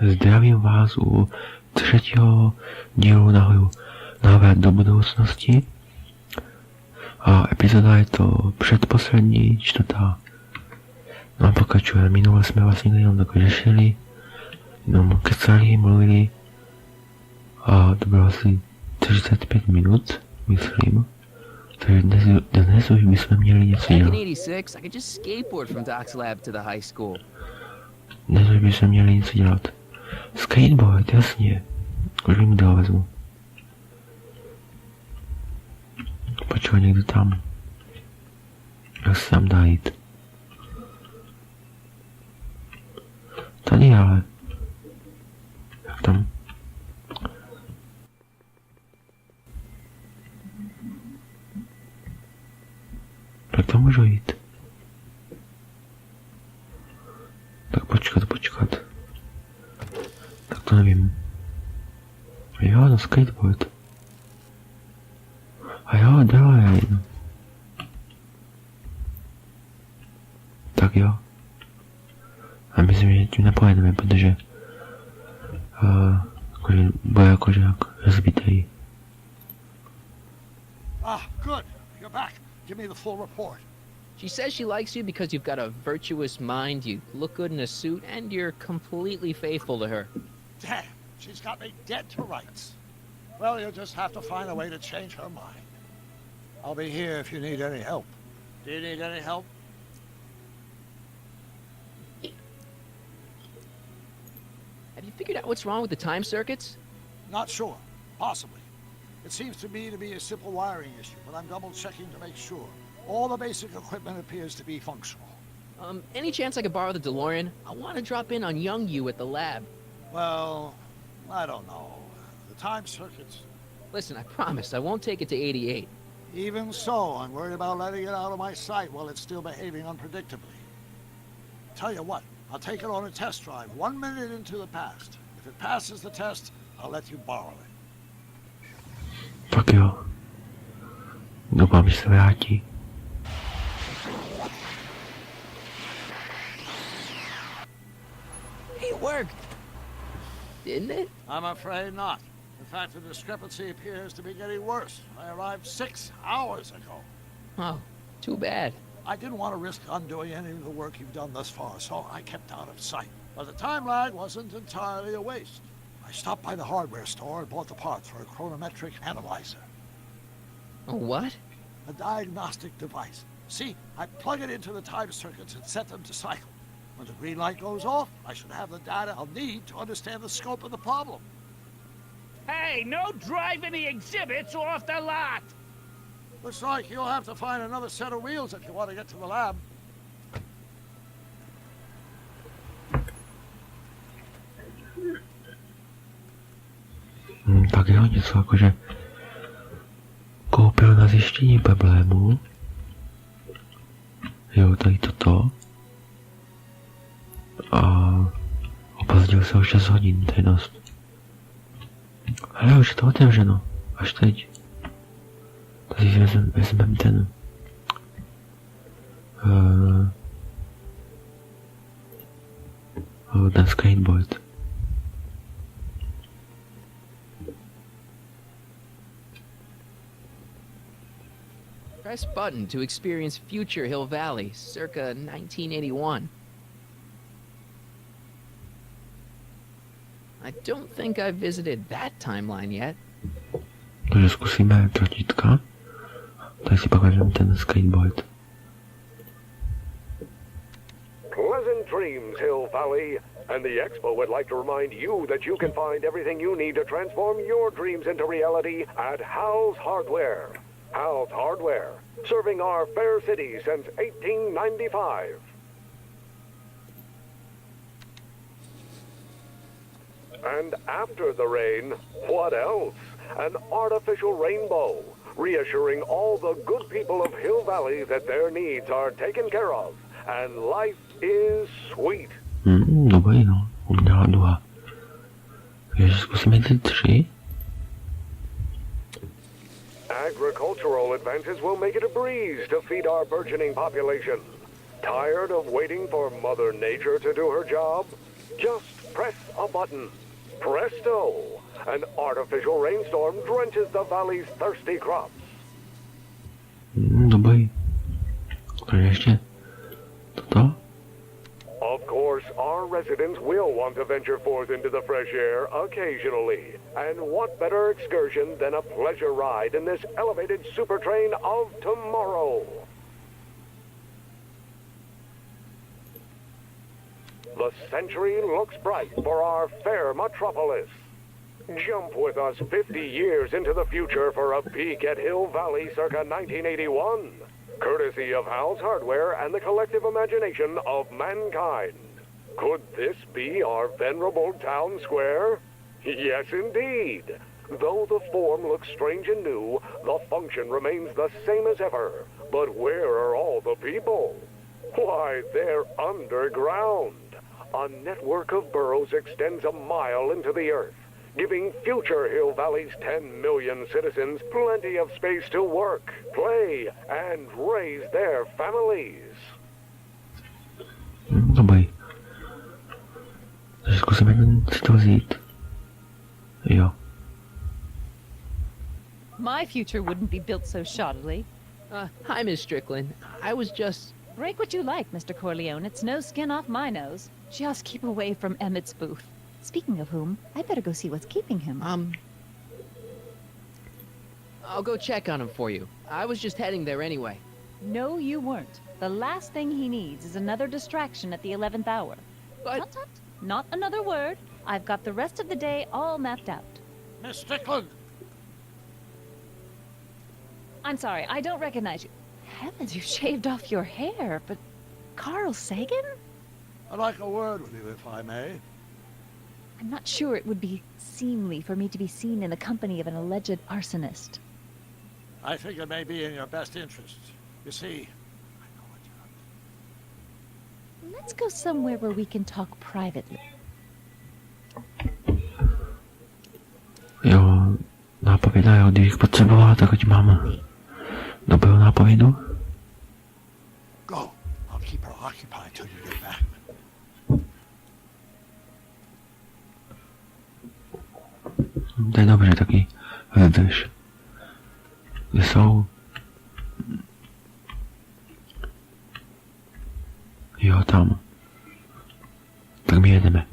Zdravím vás u třetího dílu Návrat do budoucnosti. A epizoda je to předposlední, čtvrtá. No a pokračuje. Minule jsme vlastně jenom tak řešili, jenom kecali, mluvili. A to bylo asi 35 minut, myslím. Takže dnes už bychom měli něco dělat. Dnes už bychom měli něco dělat. Skateboard, jasně. Už vím, kde ho vezmu. Počkej, někdo tam. Jak se tam dá jít? Tady ale. Jak tam? Jak tam můžu jít? Tak počkat. Tak to nevím. Jo, no skateboard. A jo, dole je jedno. Tak jo. A myslím, že tím nepojedeme, protože bude jakože jak zbytej. Good. You're back. Give me the full report. She says she likes you because you've got a virtuous mind, you look good in a suit, and you're completely faithful to her. Damn, she's got me dead to rights. Well, you'll just have to find a way to change her mind. I'll be here if you need any help. Do you need any help? Have you figured out what's wrong with the time circuits? Not sure. Possibly. It seems to me to be a simple wiring issue, but I'm double-checking to make sure. All the basic equipment appears to be functional. Any chance I could borrow the DeLorean? I want to drop in on young you at the lab. Well, I don't know. The time circuits... Listen, I promise I won't take it to 88. Even so, I'm worried about letting it out of my sight while it's still behaving unpredictably. Tell you what, I'll take it on a test drive 1 minute into the past. If it passes the test, I'll let you borrow it. Tak jo. Doufám, že se vrátí. It worked, didn't it? I'm afraid not. In fact, the discrepancy appears to be getting worse. I arrived 6 hours ago. Oh, too bad. I didn't want to risk undoing any of the work you've done thus far, so I kept out of sight. But the time lag wasn't entirely a waste. I stopped by the hardware store and bought the parts for a chronometric analyzer. A what? A diagnostic device. See, I plug it into the time circuits and set them to cycle. When the green light goes off, I should have the data I'll need to understand the scope of the problem. Hey, no driving the exhibits off the lot! Looks like you'll have to find another set of wheels if you want to get to the lab. Tak jo, něco jakože koupil na zjištění problému. Jo, tady toto. A opozdil se o 6 hodin, to je dost. Ale už je to otevřeno, až teď. Tady vezmeme ten ten skateboard. Press button to experience Future Hill Valley, circa 1981. I don't think I've visited that timeline yet. Takže zkusíme tlačítka. Tady si pak vezmeme ten skateboard. Pleasant dreams, Hill Valley. And the Expo would like to remind you that you can find everything you need to transform your dreams into reality at Hal's Hardware. Hal's Hardware, serving our fair city since 1895. And after the rain, what else? An artificial rainbow, reassuring all the good people of Hill Valley that their needs are taken care of, and life is sweet. Dobrý, no. Uměla duha. Takže zkusíme ty 3. Agricultural advances will make it a breeze to feed our burgeoning population. Tired of waiting for Mother Nature to do her job? Just Press a button. Presto! An artificial rainstorm drenches the valley's thirsty crops. Dobrý. To ještě? Toto? Of course, our residents will want to venture forth into the fresh air occasionally. And what better excursion than a pleasure ride in this elevated super train of tomorrow? The century looks bright for our fair metropolis. Jump with us 50 years into the future for a peek at Hill Valley circa 1981. Courtesy of Hal's Hardware and the collective imagination of mankind. Could this be our venerable town square? Yes, indeed. Though the form looks strange and new, the function remains the same as ever. But where are all the people? Why, they're underground. A network of burrows extends a mile into the earth, giving future Hill Valley's 10 million citizens plenty of space to work, play, and raise their families. Dobrý. Takže zkusíme si to vzít. Jo. My future wouldn't be built so shoddily. Hi, Miss Strickland. I was just... Break what you like, Mr. Corleone. It's no skin off my nose. Just keep away from Emmett's booth. Speaking of whom, I better go see what's keeping him. I'll go check on him for you. I was just heading there anyway. No, you weren't. The last thing he needs is another distraction at the 11th hour. But... Tut, tut. Not another word. I've got the rest of the day all mapped out. Miss Strickland! I'm sorry, I don't recognize you. Heavens, you shaved off your hair, but... Carl Sagan? I'd like a word with you, if I may. I'm not sure it would be seemly for me to be seen in the company of an alleged arsonist. I think it may be in your best interest. You see, I know what you're up to. Let's go somewhere where we can talk privately. Jo, nápověda, jo, kdybych potřebovala, tak ať mám dobrou nápovědu. Go. I'll keep her occupied till you get back. To je dobře, taky vydrž. Kde jsou? Jo, tam. Tak my jedeme.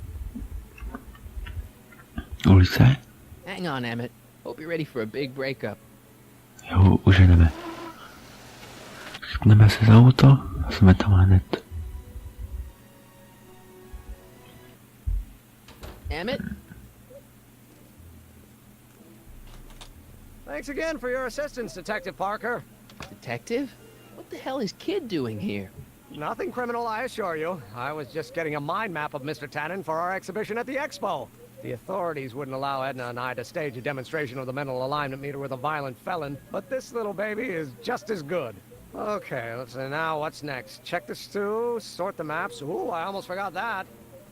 Ulice? Hang on, Emmett. Hope you're ready for a big breakup. Jo, už jedeme. Chytneme se za auto a jsme tam hned. Emmett? Thanks again for your assistance, Detective Parker. Detective? What the hell is Kid doing here? Nothing criminal, I assure you. I was just getting a mind map of Mr. Tannen for our exhibition at the Expo. The authorities wouldn't allow Edna and I to stage a demonstration of the mental alignment meter with a violent felon, but this little baby is just as good. Okay, let's see now, what's next? Check the stew, sort the maps. Ooh, I almost forgot that.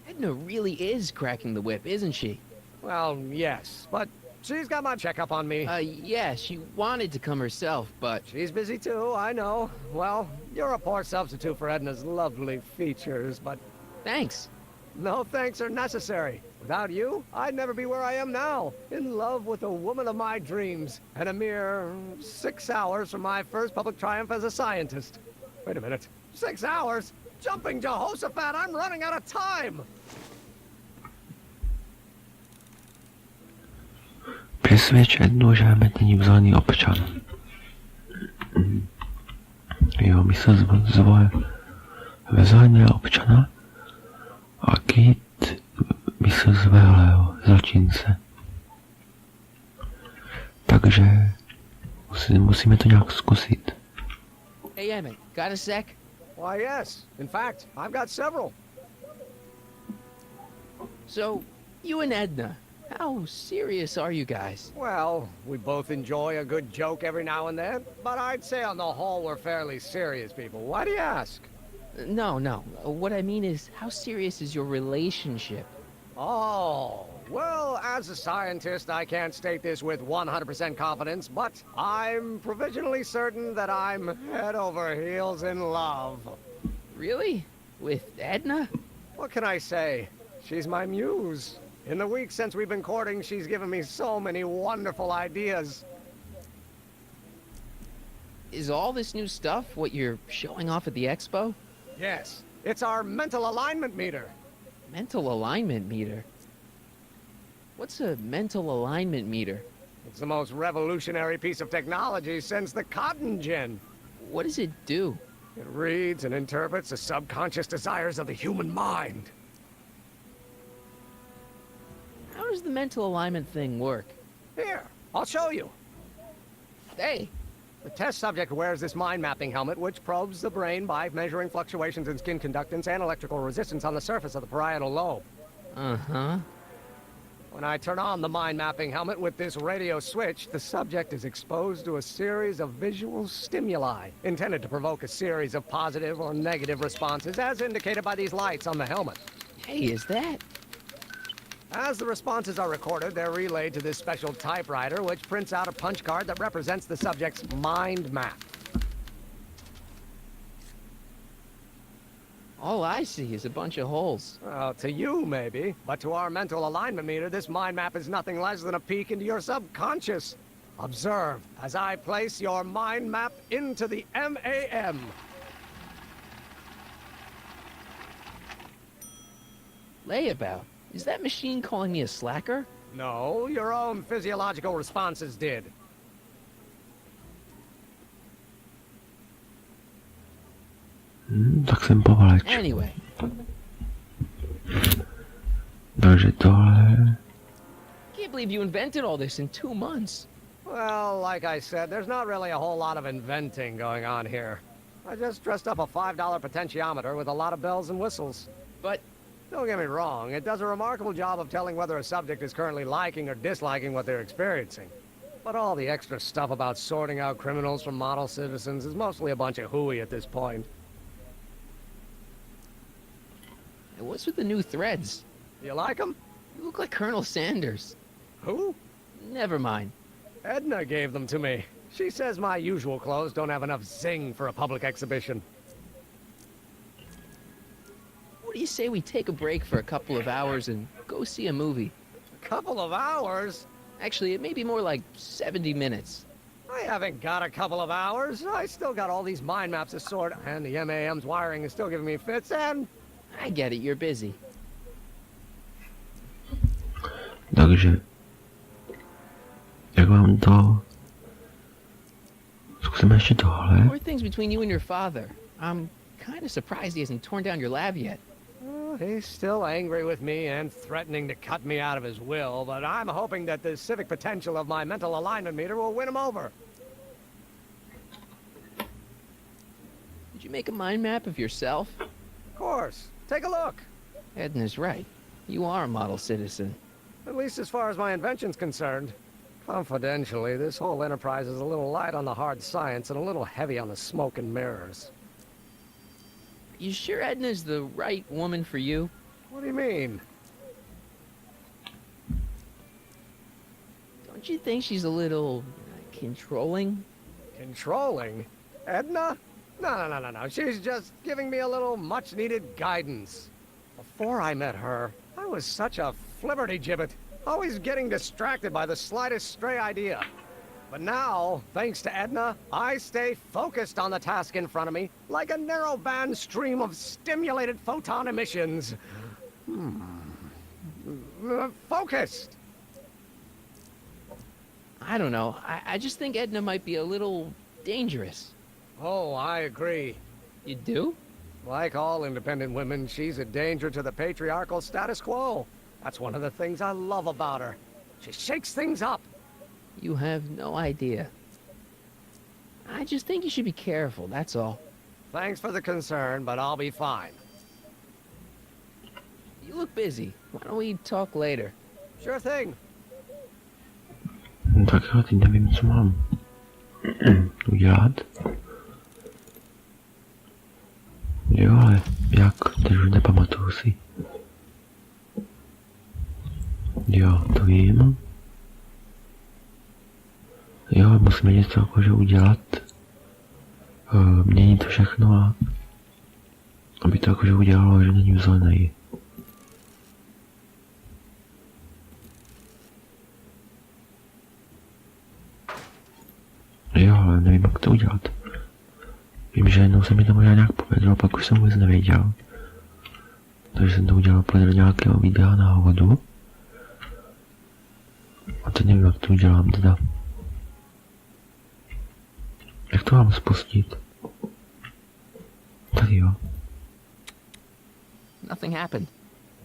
Edna really is cracking the whip, isn't she? Well, yes, but she's got my checkup on me. Yeah, she wanted to come herself, but... She's busy too, I know. Well, you're a poor substitute for Edna's lovely features, but... Thanks. No thanks are necessary. Without you, I'd never be where I am now. In love with the woman of my dreams. And a mere 6 hours from my first public triumph as a scientist. Wait a minute. 6 hours? Jumping Jehoshaphat, I'm running out of time! Přesvědč Ednu, že Emmet není vzájemný občan. Jo, my se zvoje vzájemného občana a Kate my se zvelého zločince. Takže musíme to nějak zkusit. Hey, Emmett, got a sec? Why, yes. In fact, I've got several. So, you and Edna, how serious are you guys? Well, we both enjoy a good joke every now and then, but I'd say on the whole we're fairly serious people. Why do you ask? No. What I mean is, how serious is your relationship? Oh, well, as a scientist, I can't state this with 100% confidence, but I'm provisionally certain that I'm head over heels in love. Really? With Edna? What can I say? She's my muse. In the weeks since we've been courting, she's given me so many wonderful ideas. Is all this new stuff what you're showing off at the expo? Yes, it's our mental alignment meter. Mental alignment meter? What's a mental alignment meter? It's the most revolutionary piece of technology since the cotton gin. What does it do? It reads and interprets the subconscious desires of the human mind. How does the mental alignment thing work? Here, I'll show you. Hey, The test subject wears this mind mapping helmet, which probes the brain by measuring fluctuations in skin conductance and electrical resistance on the surface of the parietal lobe. uh-huh. When I turn on the mind mapping helmet with this radio switch, the subject is exposed to a series of visual stimuli, intended to provoke a series of positive or negative responses, as indicated by these lights on the helmet. Hey, is that? As the responses are recorded, they're relayed to this special typewriter, which prints out a punch card that represents the subject's mind map. All I see is a bunch of holes. Well, to you, maybe. But to our mental alignment meter, this mind map is nothing less than a peek into your subconscious. Observe as I place your mind map into the MAM. Layabout. Is that machine calling me a slacker? No, your own physiological responses did. Tak jsem povaleč. Anyway, Takže tohle... can't believe you invented all this in 2 months. Well, like I said, there's not really a whole lot of inventing going on here. I just dressed up a $5 potentiometer with a lot of bells and whistles. But Don't get me wrong, it does a remarkable job of telling whether a subject is currently liking or disliking what they're experiencing. But all the extra stuff about sorting out criminals from model citizens is mostly a bunch of hooey at this point. what's with the new threads? You like them? You look like Colonel Sanders. Who? Never mind. Edna gave them to me. She says my usual clothes don't have enough zing for a public exhibition. What do you say we take a break for a couple of hours and go see a movie? A couple of hours? Actually, it may be more like 70 minutes. I haven't got a couple of hours. I still got all these mind maps to sort, and the MAM's wiring is still giving me fits, and... I get it, you're busy. Takže... Jak vám to... Zkusíme ještě tohle. More things between you and your father. I'm kind of surprised he hasn't torn down your lab yet. Well, he's still angry with me and threatening to cut me out of his will, but I'm hoping that the civic potential of my mental alignment meter will win him over. Did you make a mind map of yourself? Of course. Take a look. Edna's right. You are a model citizen. At least as far as my invention's concerned. Confidentially, this whole enterprise is a little light on the hard science and a little heavy on the smoke and mirrors. You sure Edna's the right woman for you? What do you mean? Don't you think she's a little controlling? Controlling? Edna? No. She's just giving me a little much-needed guidance. Before I met her, I was such a flibberty-gibbet, always getting distracted by the slightest stray idea. But now, thanks to Edna, I stay focused on the task in front of me, like a narrow-band stream of stimulated photon emissions. Focused! I don't know. I just think Edna might be a little dangerous. Oh, I agree. You do? Like all independent women, she's a danger to the patriarchal status quo. That's one of the things I love about her. She shakes things up. You have no idea. I just think you should be careful, that's all. Thanks for the concern, but I'll be fine. You look busy. Why don't we talk later? Sure thing. Tak jo, teď nevím, co mám udělat. Jo, ale jak? Teď už nepamatuju si. Jo, to vím. Jo, musíme něco jakože udělat. Měnit to všechno a aby to jakože udělalo, že není zelený. Jo, ale nevím, jak to udělat. Vím, že jednou se mi to možná nějak povedlo, pak už jsem vůbec nevěděl. Takže jsem to udělal podle nějakého videa na hovodu. A teď nevím, jak to udělám teda. Jak to mám spustit? Tady jo. Nothing happened.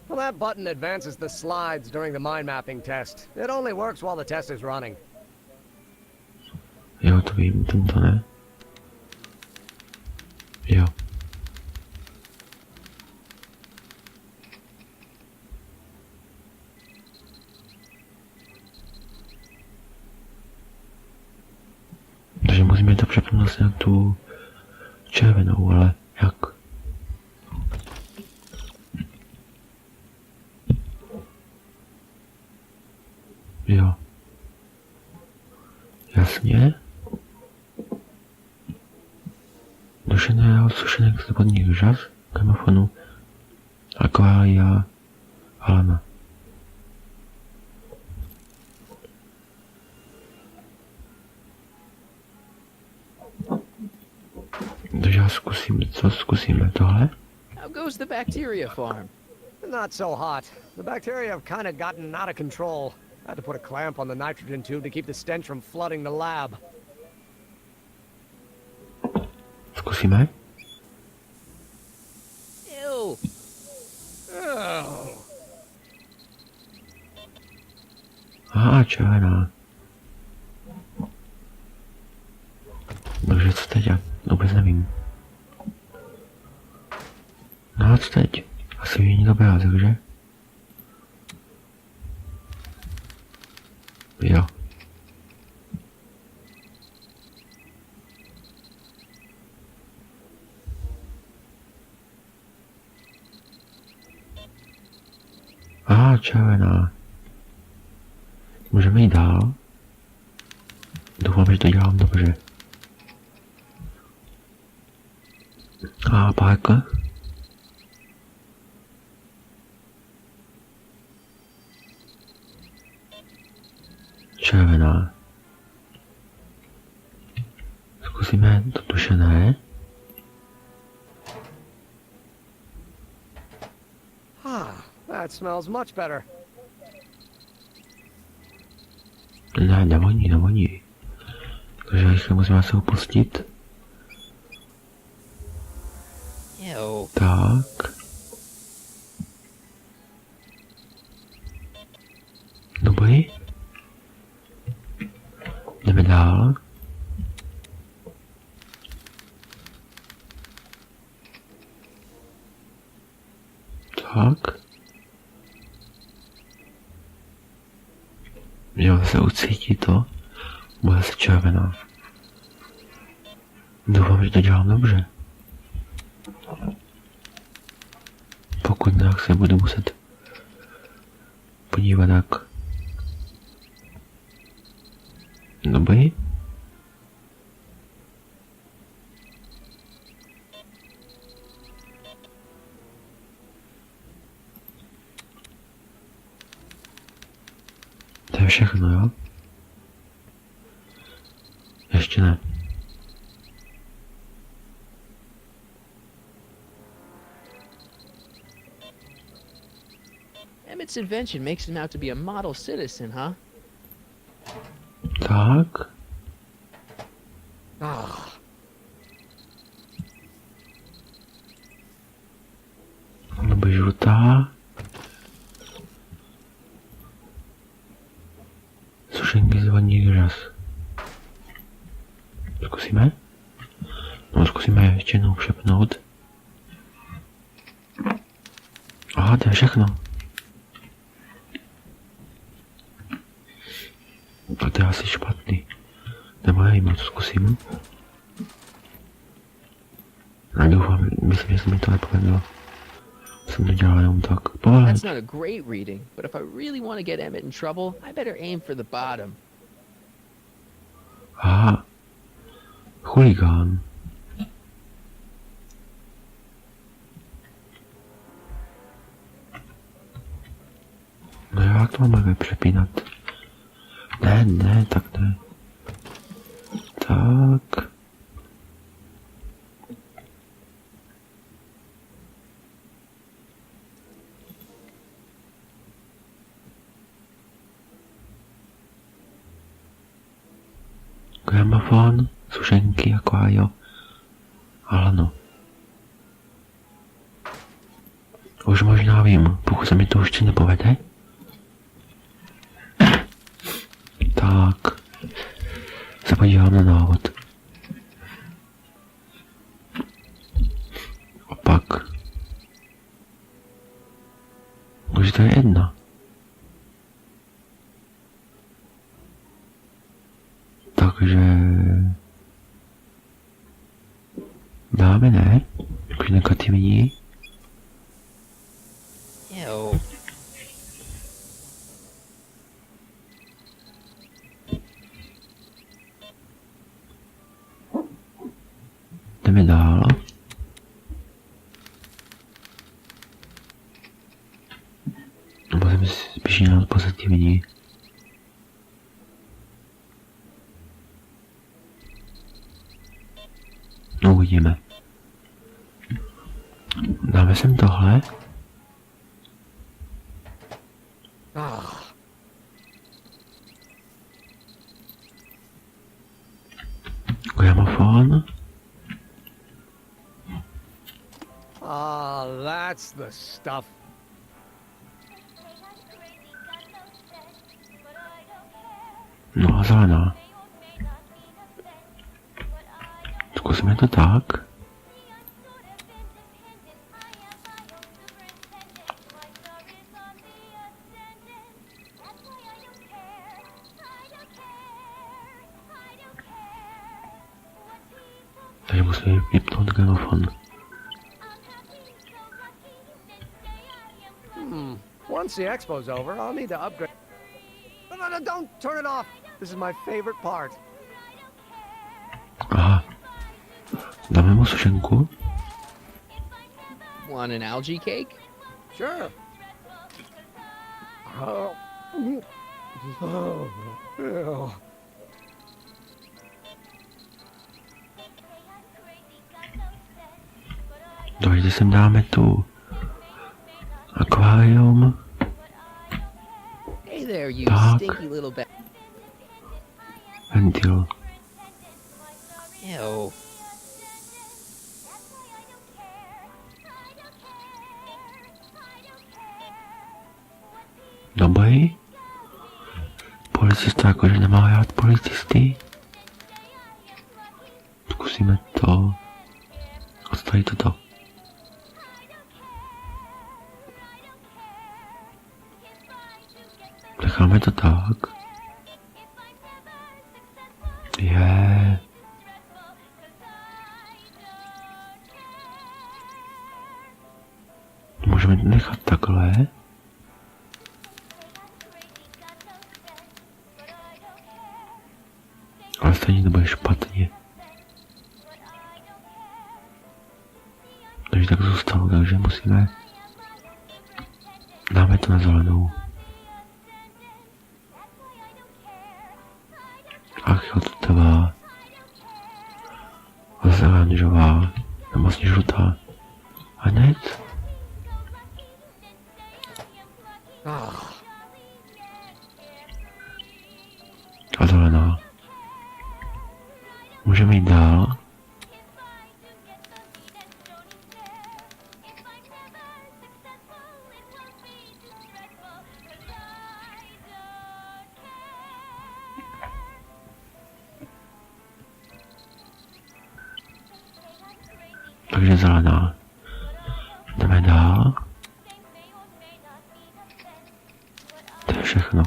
Well, that button advances the slides during the mind mapping test. It only works while the test is running. Jo, to vím, tento ne. Jo. Takže musíme to přepnout na tu červenou, ale jak? Jo. Jasně. Dušeného sušenek spodních žas, gramofonu, akvária, halama. Takže já zkusíme tohle? How goes the bacteria farm? Not so hot. The bacteria have kind of gotten out of control. I had to put a clamp on the nitrogen tube to keep the stench from flooding the lab. Zkusíme? Ew. Oh. Aha, červená. Takže co teď? Já vůbec nevím. No a co teď? Asi není dobrá, takže? Jo. Aha, červená. Můžeme jít dál. Doufám, že to dělám dobře. A pak. Červená. Zkusíme to tušené. That smells much better. Ne, nevoní. Takže rychle musíme se opustit. Ew. Tak. Dobrý. Jdeme dál. Tak. Jo, se ucítí to. Bude se červená. Doufám, že to dělám dobře. Pokud ne, se budu muset podívat jak. Dobrý. To je všechno, jo? Ještě ne. Emmett's invention makes him out to be a model citizen, huh? Tak. Dobrý, žlutá. Sušenky z vodních řas. Zkusíme? No, zkusíme ještě jednou přepnout. Aha, to je všechno. A to je asi špatný. Nebo nevím, co zkusím. A doufám, myslím, že se mi to nepovedlo. Jsem to dělal jenom tak. Pohled. That's not a great reading, but if I really want to get Emmett in trouble, I better aim for the bottom. Aha. Chuligán. No jo, jak to máme přepínat? Ne, tak ne. Tak. Gramofon, sušenky, akvário. Ale no. Už možná vím, pokud se mi to ještě nepovede. Tak. Se podívám na návod. Opak. Už to je jedna. Takže... dáme, ne? Už negativní. Ew. Jdeme dál. Nebo jsem spíš jinak pozitivní. No uvidíme. Dáme sem tohle. Gramofon. Ah, that's the stuff. No a zelená. Zkusíme to tak. Takže musíme vypnout gramofon. Once the expo's over, I'll need to upgrade. No, don't turn it off. This is my favorite part. Aha. Dáme mu sušenku. Want an algae cake? Sure. Oh. Dojde sem dáme tu akvárium. Hey there, you Tak. stinky little bit. Ventil. Ew. Dobrý. Policista jakože nemá rád policisty. Zkusíme to. Odstavit toto. Necháme to tak. Je. Můžeme to nechat takhle. Ale stejně to bude špatně. Takže tak zůstalo, takže musíme... Dáme to na zelenou. Ach jo, to trvá. Zase oranžová. Nebo vlastně žlutá. A hned? A zelená. Můžeme jít dál. Takže zelená. Jdeme dál. To je všechno.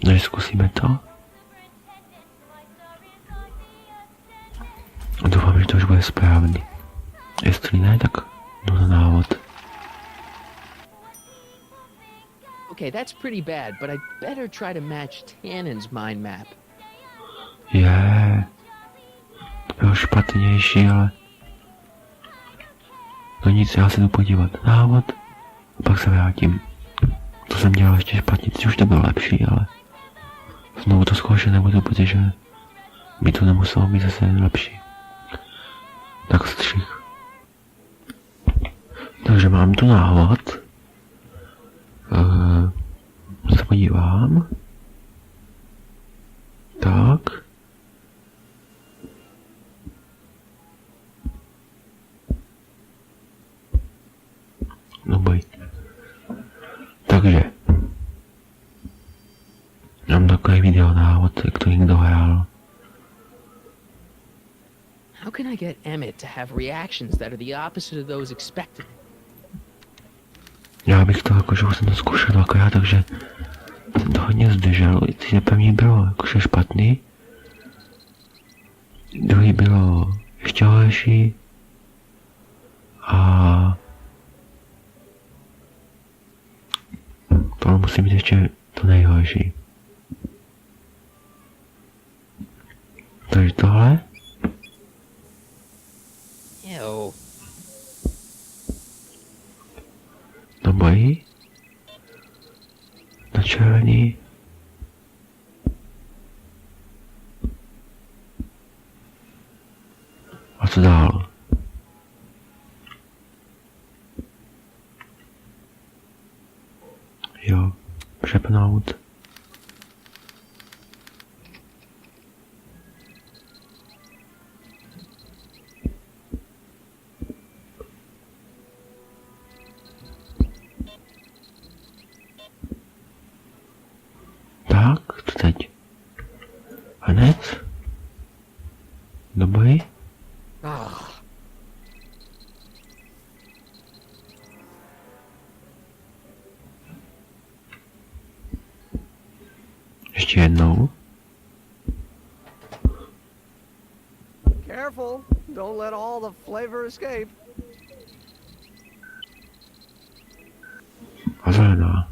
Takže zkusíme to. A doufám, že to už bude správný. Jestli ne, tak jdu na návod. Okay, that's pretty bad, but I'd better try to match Tannen's mind map. Je. To bylo špatnější, ale... No nic, já se jdu podívat na návod. A pak se vrátím. To jsem dělal ještě špatně, teď už to bylo lepší, ale... znovu to zkoušet nebudu, protože by to nemuselo být zase lepší. Tak střih. Takže mám tu návod. Se podívám. Tak. No boj. Takže. Mám takový video návod, jak to někdo hrál. How can I get Emmett to have reactions that are the opposite of those expected? Já bych to jakože už jsem to zkoušel dvakrát, takže jsem to hodně zdržel. Ty první bylo jakože špatný. Druhý bylo ještě horší. A to musí být ještě to nejhorší. Takže tohle. Ew. To bojí. Na červený. A co dál? Jo, přepnout. Tak, co teď? Hned? Do boji? Ah, Ještě jednou. careful. Don't let all the flavor escape. A zelená.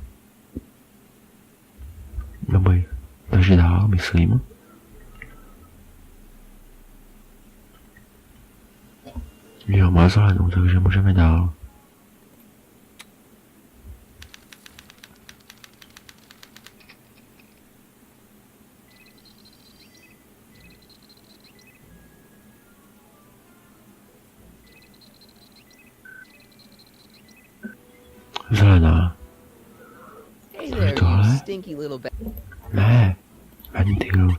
Do boji. Takže dál, myslím. Jo, má zelenou, takže můžeme dál. Zelená. Hey Are there, you toilet? you stinky little Ne. Ventil.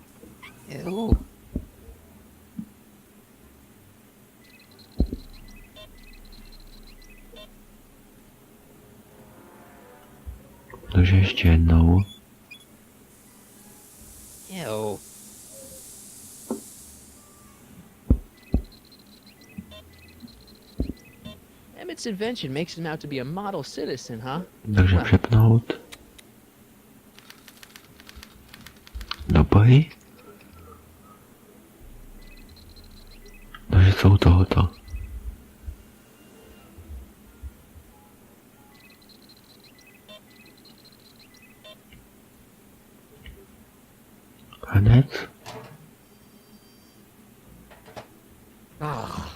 Ew. Takže ještě jednou. Ew. Emmett's invention makes him out to be a model citizen, huh? Takže Well, přepnout. Do boji. Takže jsou tohoto. Hned. Ah,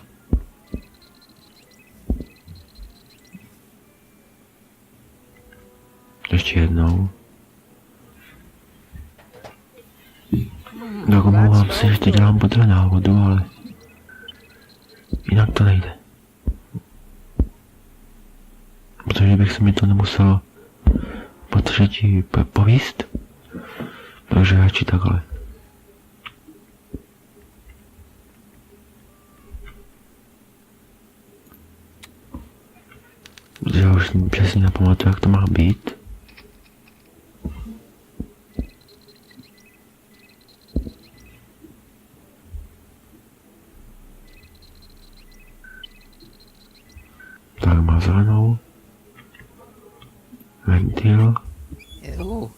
Ještě jednou. Tak omlouvám se, že to dělám podle návodu, ale jinak to nejde. Protože bych se mi to nemuselo po třetí povíst, takže radši takhle. Protože já už přesně nepamatuju, jak to má být. Tak má zelenou. Ventil. ew.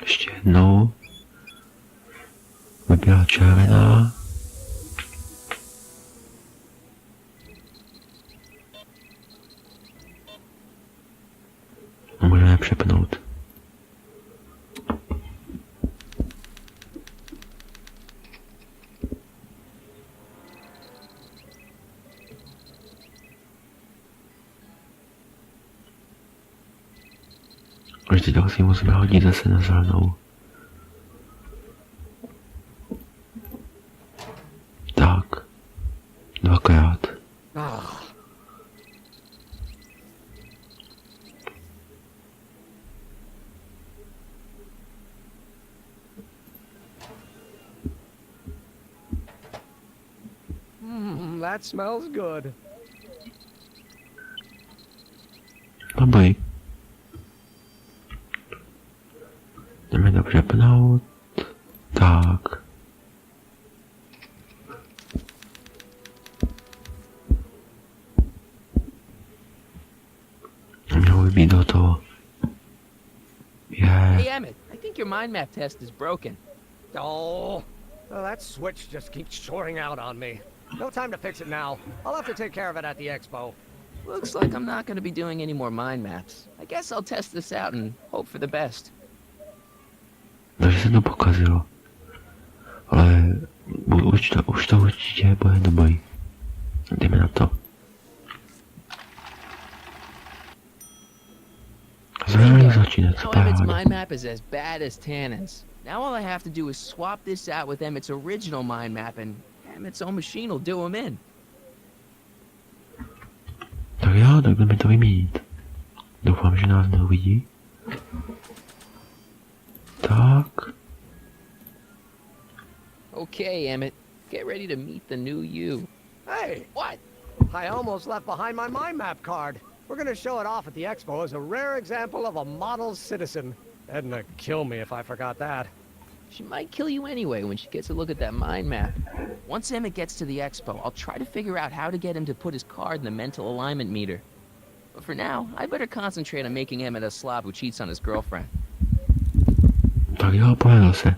Ještě jednou. By byla červená. A můžeme přepnout. Každý rok si musíme hodit zase na zelenou. Tak. 2krát. That smells good. Dobrý. Jdeme dobře pnout. Tak. Mělo by být hotovo. Hey, Emmett, I think your mind map test is broken. Oh, well, that switch just keeps shorting out on me. No time to fix it now. I'll have to take care of it at the expo. Looks like I'm not going to be doing any more mind maps. I guess I'll test this out and hope for the best. Takže se to pokazilo. Ale už to určitě bude dobrý. Jdeme na to. Zelený zločinec, Emmett's paráda. mind map is as bad as Tannen's. Now all I have to do is swap this out with Emmett's original mind map and Emmett's own machine will do him in. Tak jo, tak jdeme to vyměnit. Doufám, že nás neuvidí. Tak. Okay, Emmett, get ready to meet the new you. Hey, What? I almost left behind my mind map card. We're gonna show it off at the expo as a rare example of a model citizen. Edna'd kill me if I forgot that. She might kill you anyway when she gets a look at that mind map. Once Emmett gets to the expo, I'll try to figure out how to get him to put his card in the mental alignment meter. But for now, I better concentrate on making Emmett a slob who cheats on his girlfriend. Tak jo, povedlo se.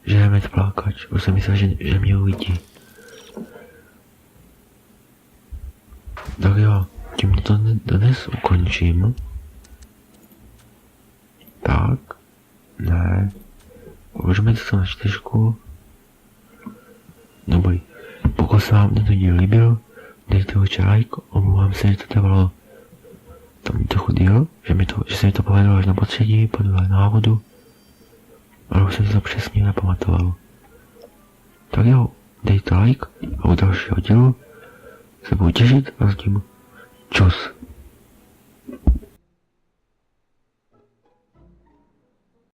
Že je Emmet plákač. Už jsem myslel, že mě uvidí. Tak jo, tím to dnes ukončím. Tak. Ne. Uložíme to na 4. Dobrý. Pokud se vám tento díl líbil, dejte určitě like. Omlouvám se, že to trvalo tam trochu díl, že se mi to povedlo až na potředí, podle návodu. Ale už jsem si to přesně nepamatoval. Tak jo, dejte like a u dalšího dílu se budu těšit a s tím čus.